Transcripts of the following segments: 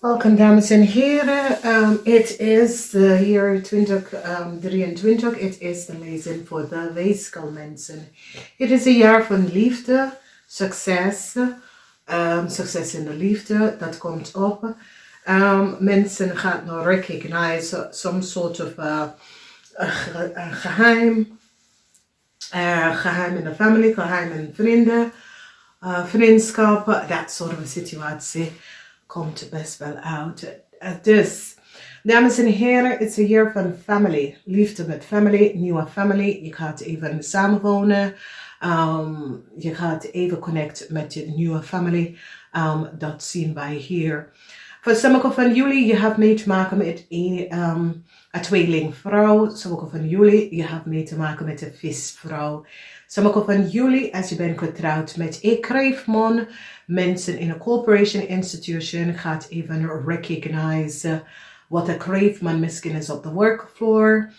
Welkom dames en heren, het is de jaar 2023, het is de lezing voor de WEEGSCHAAL mensen. Het is een jaar van liefde, succes, succes in de liefde, dat komt op. Mensen gaan nou recognize some sort of geheim in de familie, geheim in vrienden, vriendschap, dat soort van situatie komt best wel uit. Dus, dames en heren, het is een jaar van family. Liefde met family, nieuwe family. Je gaat even samenwonen. Je gaat even connecten met je nieuwe family. Dat zien wij hier. Voor sommigen van jullie, je hebt mee te maken met een tweelingvrouw. Sommigen van jullie, je hebt mee te maken met een visvrouw. Sommigen van jullie, als je bent getrouwd met een kreefman, mensen in een corporation institution, gaat even recognize wat een kreefman misschien is op de workfloor.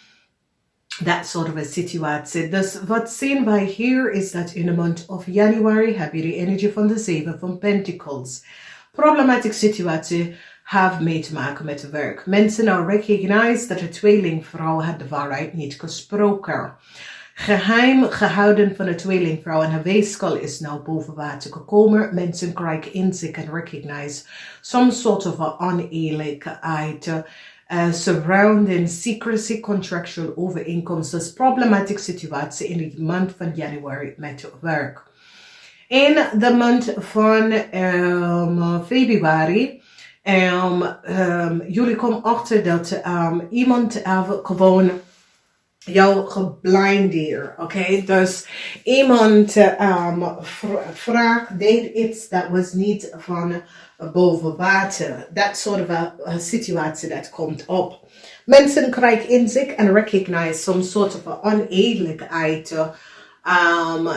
Dat soort van situatie. Dus wat zien wij hier is dat in de maand of januari heb je de energie van de 7 van Pentacles. Problematische situatie heeft mee te maken met werk. Mensen nou recognize dat de tweelingvrouw had de waarheid niet gesproken. Geheim gehouden van de tweelingvrouw en de weeskal is nou boven water gekomen. Mensen krijgen inzicht en recognize some sort of oneerlijkheid surrounding secrecy, contractual overeenkomsten. Dus problematische situatie in de maand van januari met werk. In de maand van februari, jullie komen achter dat iemand gewoon jou geblindeerd, oké? Dus iemand vraagt, deed iets dat was niet van boven water. Dat soort van situatie dat komt op. Mensen krijgen inzicht en recognize some sort of oneerlijkheid.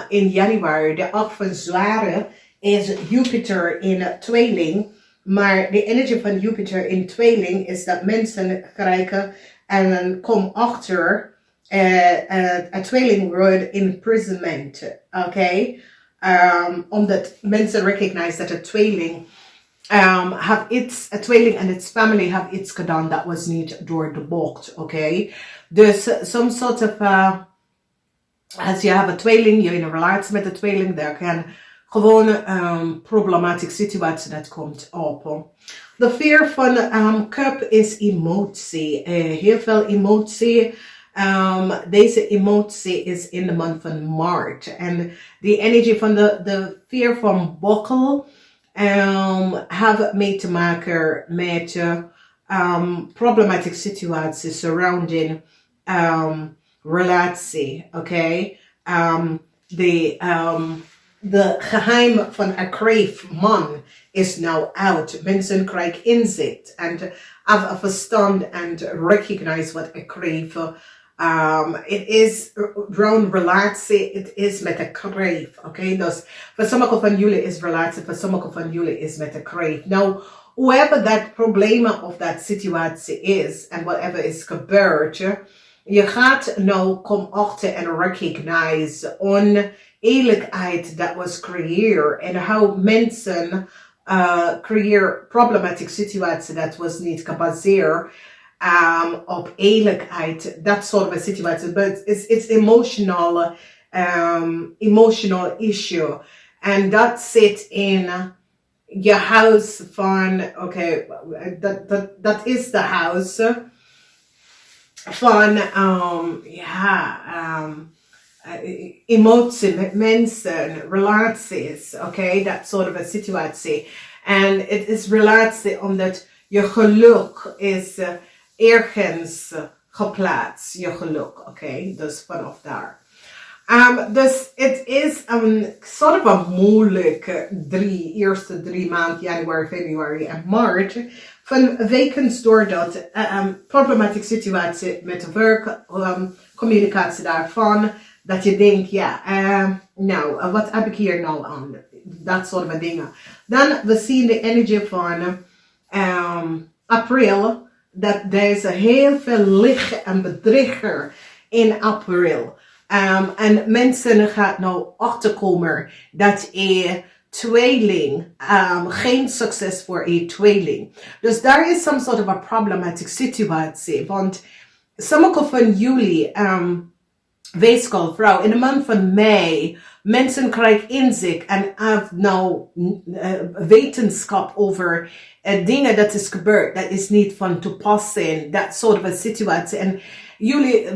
In januari, de 8 van zware, is Jupiter in tweeling. Maar de energie van Jupiter in tweeling is dat mensen krijgen en dan kom achter een tweeling word imprisonment. Oké? Omdat mensen recognize dat een tweeling een tweeling en its family have iets gedaan dat was niet door de bocht. Oké? Dus some sort of als je hebt een tweeling, je in een relatie met een tweeling, daar kan gewoon problematische situatie dat komt op. De vier van cup is emotie. Heel veel emotie. Deze emotie is in de maand van maart. En die energie van de vier van bokkel heeft mee te maken met problematische situaties surrounding relatie, oké? De geheim van een kreefman is nou uit. Mensen krijgen inzicht en have verstand en recognize wat een kreef. Het is rond relatie, het is met een kreef, oké? Dus voor sommigen van jullie is relatie, voor sommigen van jullie is met een kreef. Nou, whoever dat probleem of dat situatie is en whatever is gebeurd, je gaat nou kom achter en recognize oneerlijkheid dat was creëerd en hoe mensen creëren problematische situatie dat was niet gebaseerd op eerlijkheid, dat soort van situatie. But it's emotional issue. En dat zit in je huis van, oké, dat is de huis van emotie met mensen, relaties, oké, dat soort van situatie. En het is relatie omdat je geluk is ergens geplaatst, je geluk, oké, dus vanaf daar. Dus het is een soort van moeilijk eerste 3 maanden, januari, februari en maart. Van wekens doordat problematische situatie met werk, communicatie daarvan, dat je denkt, ja, nou, wat heb ik hier nou aan? Dat soort van dingen. Dan we zien de energie van april, dat er is heel veel licht en bedrieger in april. En mensen gaan nou achterkomen dat tweeling, geen succes voor een tweeling. Dus daar is some sort of a problematic situatie. Want sommige van jullie, weegschaal vrouw, in de maand van mei, mensen krijgen inzicht en hebben nou wetenschap over dingen dat is gebeurd, dat is niet van toepassing, dat soort van situatie. En jullie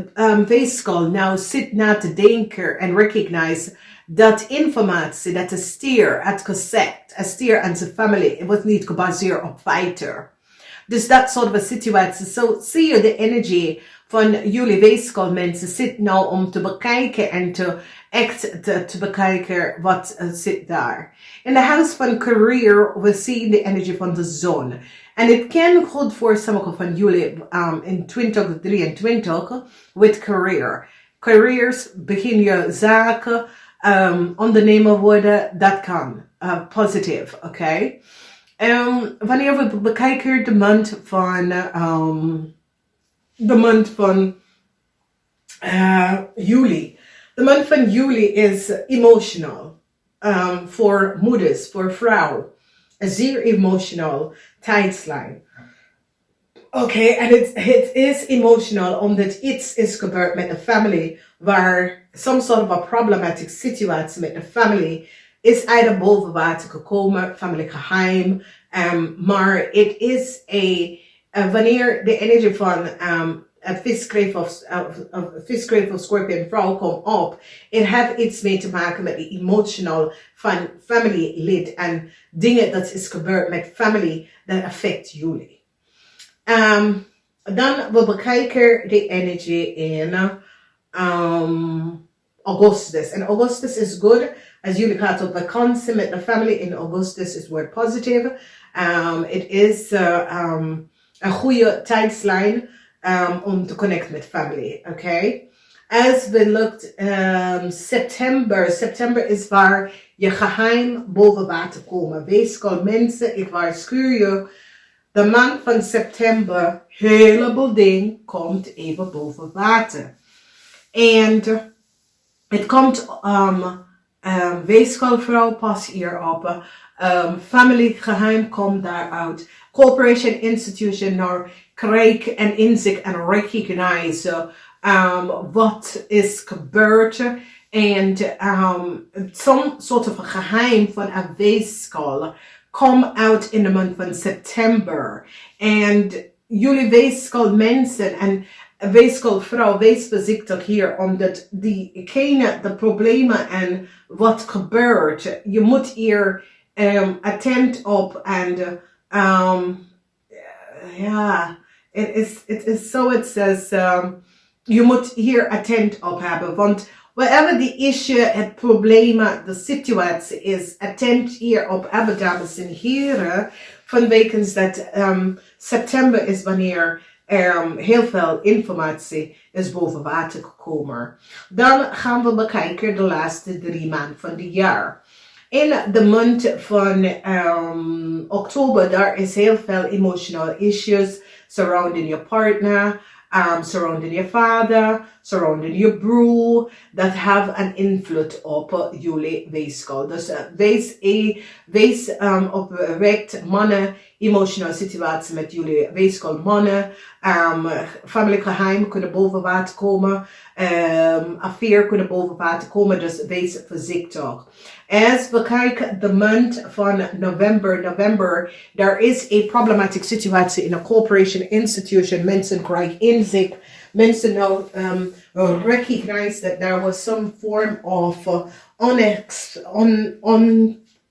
weegschaal nou zit na te denken en recognize dat informatie dat de stier had gezegd, een stier en zijn familie, het was niet gebaseerd op feiten. Dus dat soort van situatie. Zo zie je de energie van jullie weegschaal mensen zit nou om te bekijken en te bekijken wat zit daar. In de huis van career, we zien de energie van de zon. En het kan goed voor sommige van jullie in 2023 with career. Careers, begin je zaken, ondernemer worden, dat kan. Positief, oké? Wanneer we bekijken de maand van juli. De maand van juli is emotional. Voor moeders, voor vrouwen. Een zeer emotional tijdslijn. Oké, en het is emotional omdat iets is gebeurd met de familie waar some sort of a problematic situatie met de familie is uit boven water gekomen, family geheim, maar het is wanneer de energie van een viskreef of scorpion vrouw komt op, het heeft iets mee te maken met de emotional van family lid en dingen dat is gebeurd met family dat affect jullie. Dan we bekijken de energie in Augustus. En Augustus is good. Als jullie gaan op vakantie met de family in Augustus is word positief. Het is een goede tijdslijn om te connecten met family. Okay? As we looked September is waar je geheim boven water komen. Weegschaal mensen, ik waarschuw je. De maand van september, heleboel ding komt even boven water. En het komt weeskaalvrouw pas hierop. Family geheim komt daaruit. Corporation institution naar krijgen en inzicht en recognize wat is gebeurd. En some sort of geheim van een weeskaal come out in de maand van september. En jullie weeskaal mensen en weeskaal vrouw, wees voorzichtig hier, omdat de problemen en wat gebeurt, je moet hier attent op en it is so it says je moet hier attent op hebben, want whatever the issue, het probleem, de situatie is, attent hierop hebben, dames en heren, vanwege dat september is wanneer heel veel informatie is boven water gekomen. Dan gaan we bekijken de laatste 3 maanden van het jaar. In de maand van oktober, daar is heel veel emotional issues surrounding your partner, surrounding your father, surrounding your broer, that have an invloed op jullie weeskaal. Dus wees oprecht mannen, emotional situatie met jullie weeskaal mannen, family geheim kunnen boven water komen, affair kunnen boven water komen, dus wees voorzichtig. Als we kijken de maand van november, daar is een problematic situatie in een corporation institution, mensen krijgen inzicht, mensen now recognize that there was some form of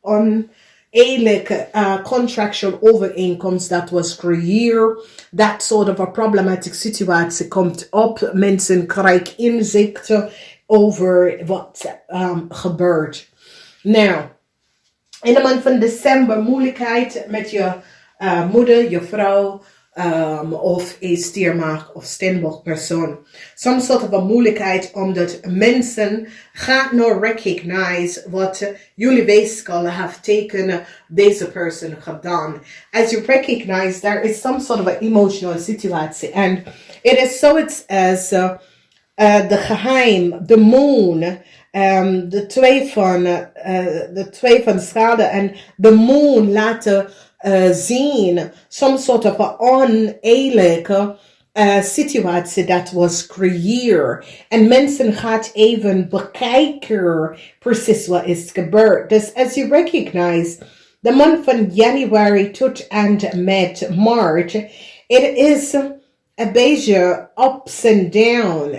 oneerlijke contractual overeenkomst dat was creëerd. Dat soort of a problematic situatie komt op. Mensen krijgen inzicht over wat gebeurt. Nou, in de maand van december moeilijkheid met je moeder, je vrouw, of een stiermaag of steenbok persoon. Some sort of a moeilijkheid omdat mensen gaan nou recognize wat jullie weeskaal heeft tegen deze persoon gedaan. As you recognize, there is some sort of a emotional situatie. And it is so it's as the geheim, the moon, de twee van schade en de moon laten zien some sort of a oneerlijke situatie dat was creëerd. En mensen gaat even bekijken precies wat is gebeurd. Dus as you recognize, the month van January tot en met March, it is een beetje ups and down.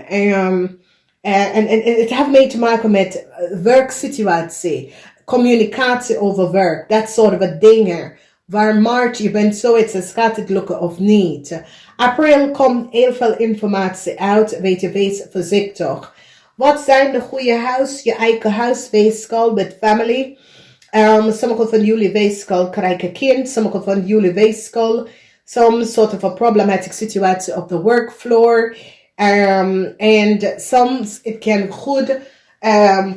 En het heeft mee te maken met werksituatie, communicatie over werk, dat soort dingen. Waar Maart, je bent zoiets, gaat het lukken of niet. April komt heel veel informatie uit, weet je, wees voorzichtig. Wat zijn de goede huis, je eigen huis, weegschaal met family. Sommige van jullie weegschaal krijgen kind, sommige van jullie weegschaal some sort of a problematic situation op the work floor. And some it can good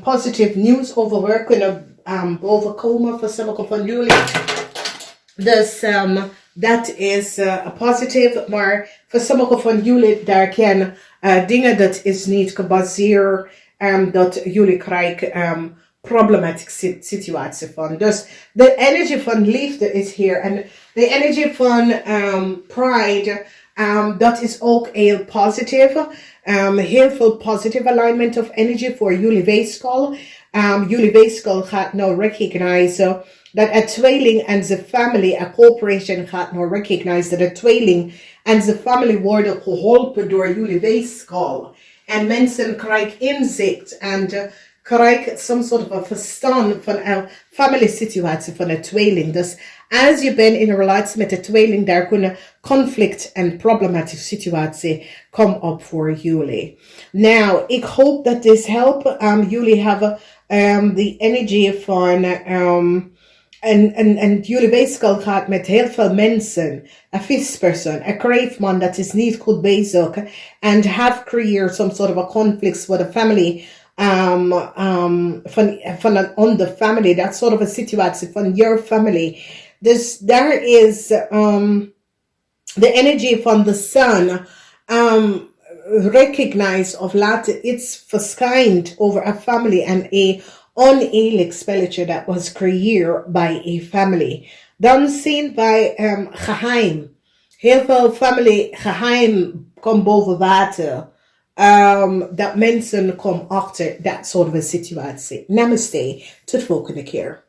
positive news over work kunnen bovenkomen voor sommige van jullie. Dus dat is positief, maar voor sommige van jullie daar kan dingen dat is niet gebaseerd dat jullie krijgen problematic situatie van. Dus de energie van liefde is hier en de energie van pride. Dat is ook heel positief. Heel veel positive alignment of energy voor jullie weegschaal. Jullie weegschaal gaat nou recognize dat een tweeling en zijn family, een corporation gaat nou recognize dat een tweeling en zijn family worden geholpen door jullie weegschaal. En mensen krijgen inzicht en krijgen some sort of a verstand van een family situatie van een tweeling. Dus als je bent in een relatie met een tweeling, daar kunnen conflict en problematische situatie komen op voor jullie. Nou, ik hoop dat dit helpt. Jullie hebben de energie van en jullie weegschaal gaat met heel veel mensen. Een vispersoon, een kreefman dat is niet goed bezig. And have created some sort of a conflicts with a family. Van een ander family. Dat soort of a situatie van your family. Dus daar is de energie van de sun. Recognize of laten iets verschijnt over a family en een oneerlijk spelletje dat was creëerd by a family. Dan zien wij geheim. Heel veel family geheim komt boven water. Dat mensen komen achter dat soort van situatie. Namaste. Tot volgende keer.